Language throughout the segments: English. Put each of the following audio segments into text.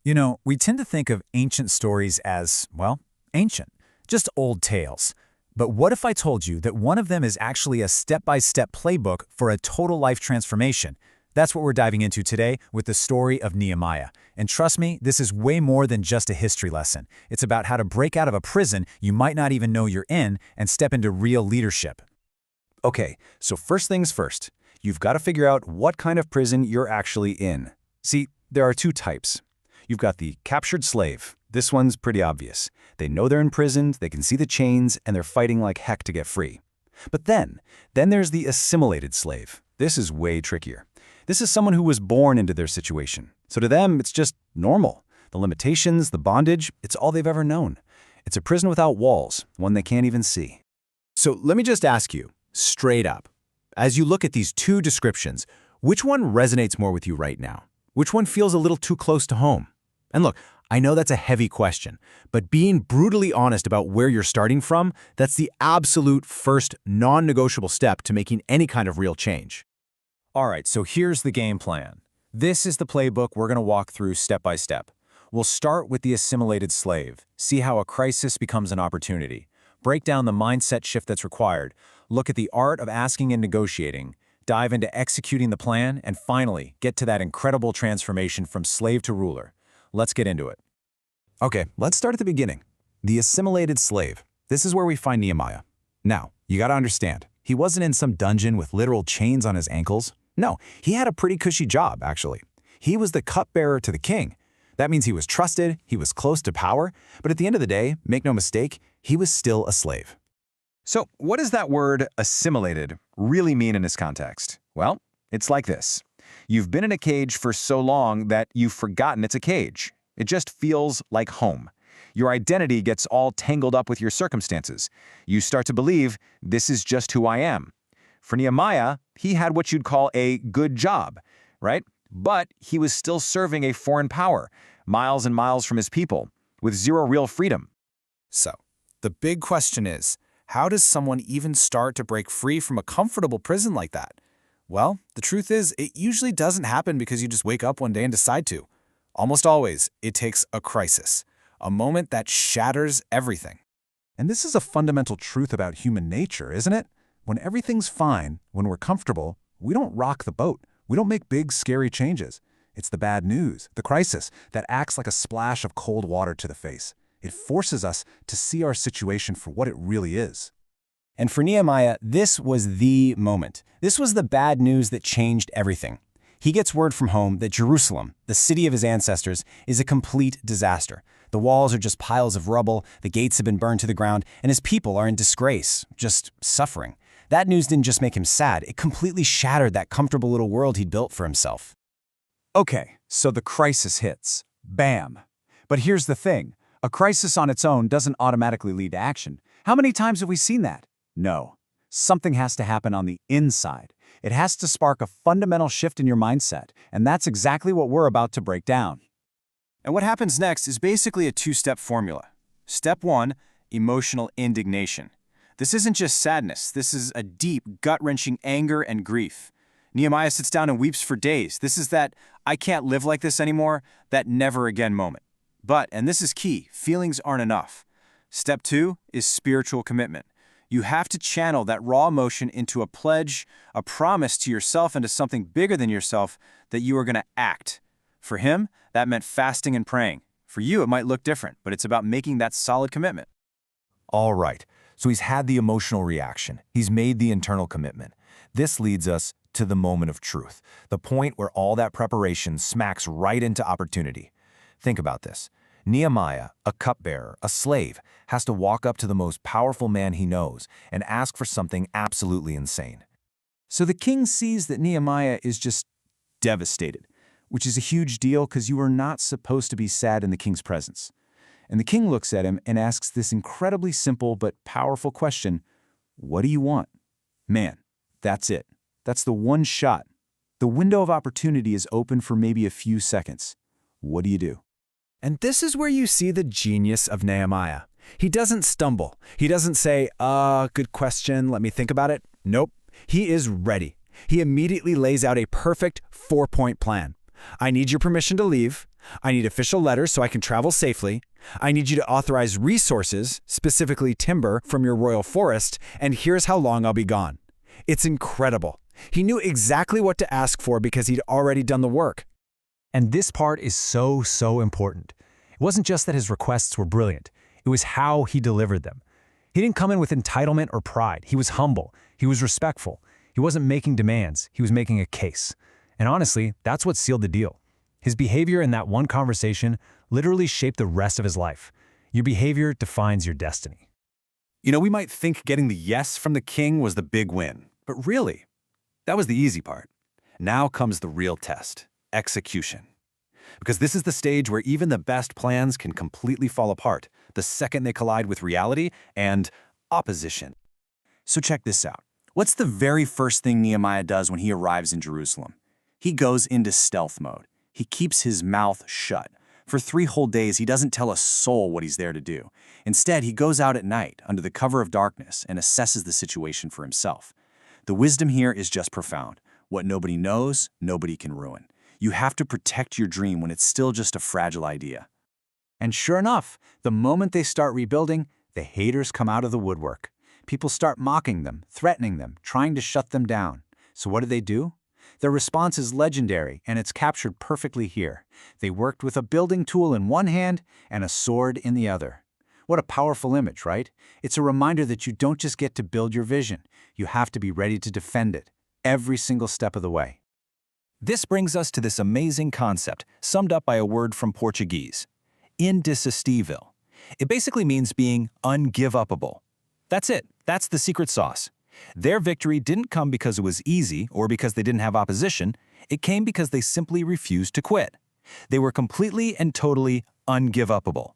You know, we tend to think of ancient stories as, well, ancient, just old tales. But what if I told you that one of them is actually a step-by-step playbook for a total life transformation? That's what we're diving into today with the story of Nehemiah. And trust me, this is way more than just a history lesson. It's about how to break out of a prison you might not even know you're in and step into real leadership. Okay, so first things first, you've got to figure out what kind of prison you're actually in. See, there are two types. You've got the captured slave. This one's pretty obvious. They know they're imprisoned, they can see the chains, and they're fighting like heck to get free. But then there's the assimilated slave. This is way trickier. This is someone who was born into their situation. So to them, it's just normal. The limitations, the bondage, it's all they've ever known. It's a prison without walls, one they can't even see. So let me just ask you, straight up, as you look at these two descriptions, which one resonates more with you right now? Which one feels a little too close to home? And look, I know that's a heavy question, but being brutally honest about where you're starting from, that's the absolute first non-negotiable step to making any kind of real change. All right, so here's the game plan. This is the playbook we're going to walk through step by step. We'll start with the assimilated slave, see how a crisis becomes an opportunity, break down the mindset shift that's required, look at the art of asking and negotiating, dive into executing the plan, and finally, get to that incredible transformation from slave to ruler. Let's get into it. Okay, let's start at the beginning. The assimilated slave. This is where we find Nehemiah. Now, you gotta understand, he wasn't in some dungeon with literal chains on his ankles. No, he had a pretty cushy job, actually. He was the cupbearer to the king. That means he was trusted, he was close to power, but at the end of the day, make no mistake, he was still a slave. So, what does that word assimilated really mean in this context? Well, it's like this. You've been in a cage for so long that you've forgotten it's a cage. It just feels like home. Your identity gets all tangled up with your circumstances. You start to believe, this is just who I am. For Nehemiah, he had what you'd call a good job, right? But he was still serving a foreign power, miles and miles from his people, with zero real freedom. So, the big question is, how does someone even start to break free from a comfortable prison like that? Well, the truth is, it usually doesn't happen because you just wake up one day and decide to. Almost always, it takes a crisis, a moment that shatters everything. And this is a fundamental truth about human nature, isn't it? When everything's fine, when we're comfortable, we don't rock the boat. We don't make big, scary changes. It's the bad news, the crisis, that acts like a splash of cold water to the face. It forces us to see our situation for what it really is. And for Nehemiah, this was the moment. This was the bad news that changed everything. He gets word from home that Jerusalem, the city of his ancestors, is a complete disaster. The walls are just piles of rubble, the gates have been burned to the ground, and his people are in disgrace, just suffering. That news didn't just make him sad, it completely shattered that comfortable little world he'd built for himself. Okay, so the crisis hits. Bam! But here's the thing. A crisis on its own doesn't automatically lead to action. How many times have we seen that? No. Something has to happen on the inside. It has to spark a fundamental shift in your mindset, and that's exactly what we're about to break down. And what happens next is basically a two-step formula. Step 1, emotional indignation. This isn't just sadness, this is a deep, gut-wrenching anger and grief. Nehemiah sits down and weeps for days. This is that I can't live like this anymore, that never again moment. But, and this is key, feelings aren't enough. Step 2 is spiritual commitment. You have to channel that raw emotion into a pledge, a promise to yourself and to something bigger than yourself that you are going to act. For him, that meant fasting and praying. For you, it might look different, but it's about making that solid commitment. All right, so he's had the emotional reaction. He's made the internal commitment. This leads us to the moment of truth, the point where all that preparation smacks right into opportunity. Think about this. Nehemiah, a cupbearer, a slave, has to walk up to the most powerful man he knows and ask for something absolutely insane. So the king sees that Nehemiah is just devastated, which is a huge deal because you are not supposed to be sad in the king's presence. And the king looks at him and asks this incredibly simple but powerful question, what do you want? Man, that's it. That's the one shot. The window of opportunity is open for maybe a few seconds. What do you do? And this is where you see the genius of Nehemiah. He doesn't stumble. He doesn't say, good question, let me think about it. Nope. He is ready. He immediately lays out a perfect 4-point plan. I need your permission to leave. I need official letters so I can travel safely. I need you to authorize resources, specifically timber, from your royal forest, and here's how long I'll be gone. It's incredible. He knew exactly what to ask for because he'd already done the work. And this part is so important. It wasn't just that his requests were brilliant. It was how he delivered them. He didn't come in with entitlement or pride. He was humble. He was respectful. He wasn't making demands. He was making a case. And honestly, that's what sealed the deal. His behavior in that one conversation literally shaped the rest of his life. Your behavior defines your destiny. You know, we might think getting the yes from the king was the big win, but really, that was the easy part. Now comes the real test, execution. Because this is the stage where even the best plans can completely fall apart the second they collide with reality and opposition. So check this out. What's the very first thing Nehemiah does when he arrives in Jerusalem? He goes into stealth mode. He keeps his mouth shut. For 3 whole days, he doesn't tell a soul what he's there to do. Instead, he goes out at night, under the cover of darkness, and assesses the situation for himself. The wisdom here is just profound. What nobody knows, nobody can ruin. You have to protect your dream when it's still just a fragile idea. And sure enough, the moment they start rebuilding, the haters come out of the woodwork. People start mocking them, threatening them, trying to shut them down. So what do? Their response is legendary, and it's captured perfectly here. They worked with a building tool in one hand and a sword in the other. What a powerful image, right? It's a reminder that you don't just get to build your vision. You have to be ready to defend it, every single step of the way. This brings us to this amazing concept, summed up by a word from Portuguese, indesistível. It basically means being ungive-upable. That's it. That's the secret sauce. Their victory didn't come because it was easy or because they didn't have opposition. It came because they simply refused to quit. They were completely and totally ungive-upable.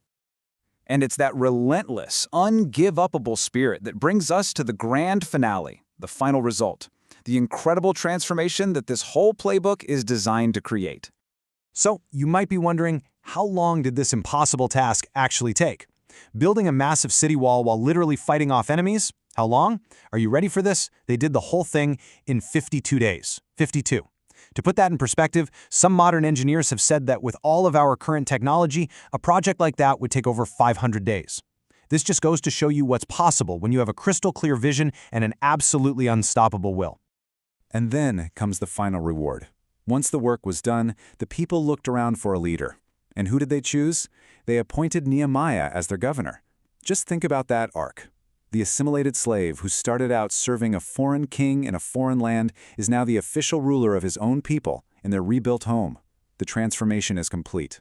And it's that relentless, ungive-upable spirit that brings us to the grand finale, the final result, the incredible transformation that this whole playbook is designed to create. So, you might be wondering, how long did this impossible task actually take? Building a massive city wall while literally fighting off enemies? How long? Are you ready for this? They did the whole thing in 52 days. 52. To put that in perspective, some modern engineers have said that with all of our current technology, a project like that would take over 500 days. This just goes to show you what's possible when you have a crystal clear vision and an absolutely unstoppable will. And then comes the final reward. Once the work was done, the people looked around for a leader. And who did they choose? They appointed Nehemiah as their governor. Just think about that arc. The assimilated slave who started out serving a foreign king in a foreign land is now the official ruler of his own people in their rebuilt home. The transformation is complete.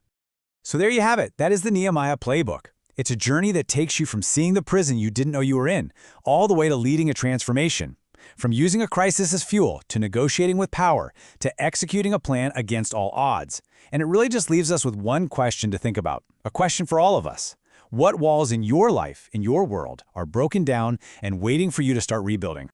So there you have it. That is the Nehemiah playbook. It's a journey that takes you from seeing the prison you didn't know you were in, all the way to leading a transformation. From using a crisis as fuel, to negotiating with power, to executing a plan against all odds. And it really just leaves us with one question to think about, a question for all of us. What walls in your life, in your world, are broken down and waiting for you to start rebuilding?